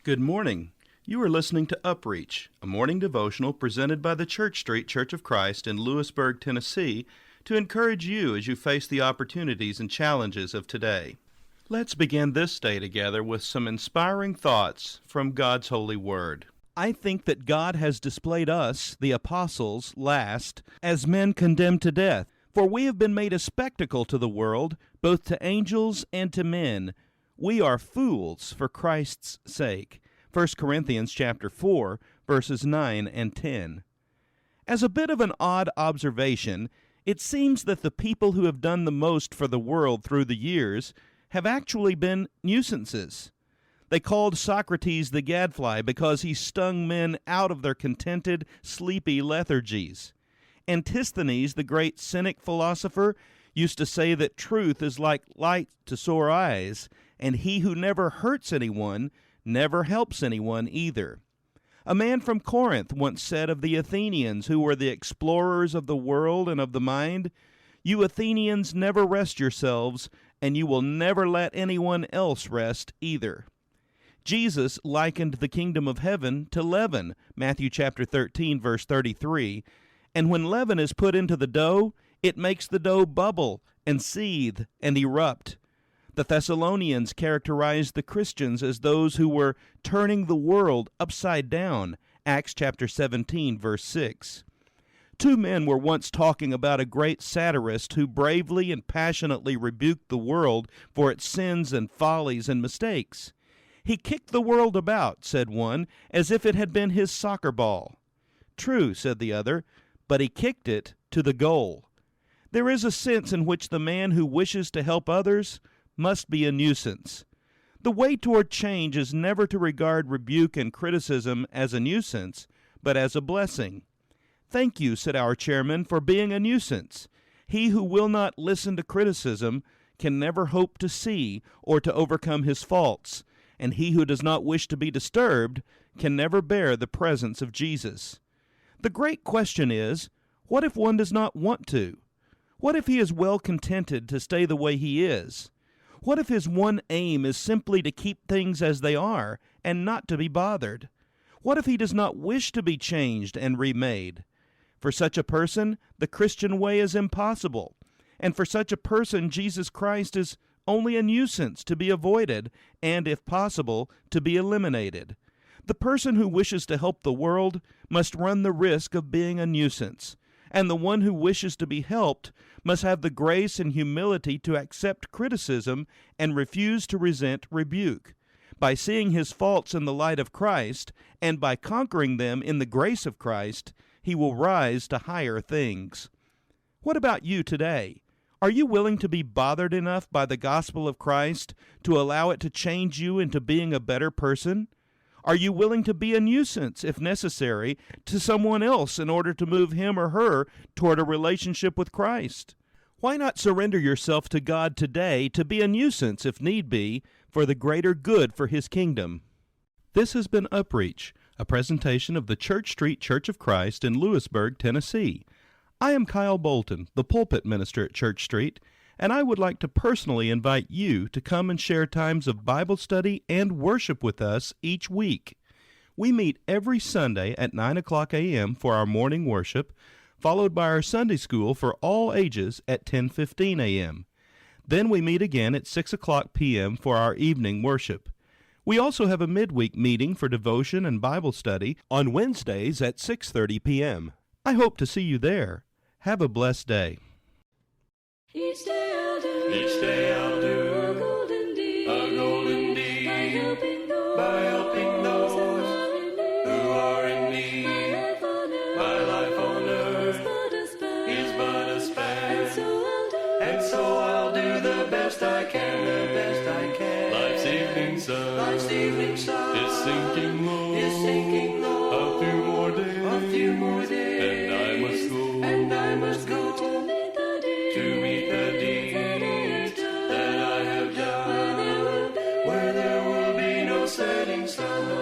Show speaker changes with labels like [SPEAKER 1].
[SPEAKER 1] Good morning. You are listening to UpReach, a morning devotional presented by the Church Street Church of Christ in Lewisburg, Tennessee, to encourage you as you face the opportunities and challenges of today. Let's begin this day together with some inspiring thoughts from God's holy word. I think that God has displayed us, the apostles, last, as men condemned to death, for we have been made a spectacle to the world, both to angels and to men. We are fools for Christ's sake. 1 Corinthians chapter 4, verses 9 and 10. As a bit of an odd observation, it seems that the people who have done the most for the world through the years have actually been nuisances. They called Socrates the gadfly because he stung men out of their contented, sleepy lethargies. Antisthenes, the great cynic philosopher, used to say that truth is like light to sore eyes, and he who never hurts anyone never helps anyone either. A man from Corinth once said of the Athenians, who were the explorers of the world and of the mind, "You Athenians never rest yourselves, and you will never let anyone else rest either." Jesus likened the kingdom of heaven to leaven, Matthew chapter 13, verse 33, and when leaven is put into the dough, it makes the dough bubble and seethe and erupt. The Thessalonians characterized the Christians as those who were turning the world upside down, Acts chapter 17, verse 6. Two men were once talking about a great satirist who bravely and passionately rebuked the world for its sins and follies and mistakes. "He kicked the world about," said one, "as if it had been his soccer ball." "True," said the other, "but he kicked it to the goal." There is a sense in which the man who wishes to help others must be a nuisance. The way toward change is never to regard rebuke and criticism as a nuisance, but as a blessing. "Thank you," said our chairman, "for being a nuisance. He who will not listen to criticism can never hope to see or to overcome his faults, and he who does not wish to be disturbed can never bear the presence of Jesus." The great question is, what if one does not want to? What if he is well contented to stay the way he is? What if his one aim is simply to keep things as they are and not to be bothered? What if he does not wish to be changed and remade? For such a person, the Christian way is impossible, and for such a person, Jesus Christ is only a nuisance to be avoided and, if possible, to be eliminated. The person who wishes to help the world must run the risk of being a nuisance, and the one who wishes to be helped must have the grace and humility to accept criticism and refuse to resent rebuke. By seeing his faults in the light of Christ, and by conquering them in the grace of Christ, he will rise to higher things. What about you today? Are you willing to be bothered enough by the gospel of Christ to allow it to change you into being a better person? Are you willing to be a nuisance, if necessary, to someone else in order to move him or her toward a relationship with Christ? Why not surrender yourself to God today to be a nuisance, if need be, for the greater good for his kingdom? This has been UpReach, a presentation of the Church Street Church of Christ in Lewisburg, Tennessee. I am Kyle Bolton, the pulpit minister at Church Street, and I would like to personally invite you to come and share times of Bible study and worship with us each week. We meet every Sunday at 9 o'clock a.m. for our morning worship, followed by our Sunday school for all ages at 10:15 a.m. Then we meet again at 6 o'clock p.m. for our evening worship. We also have a midweek meeting for devotion and Bible study on Wednesdays at 6:30 p.m. I hope to see you there. Have a blessed day.
[SPEAKER 2] Each day I'll do,
[SPEAKER 3] a golden deed, by helping those who are in need. My life on earth is but a span, and so I'll do the best I can, Life's evening sun is sinking low, a few more days, and I must go to meet the deeds that I have done, where there will be no setting sun.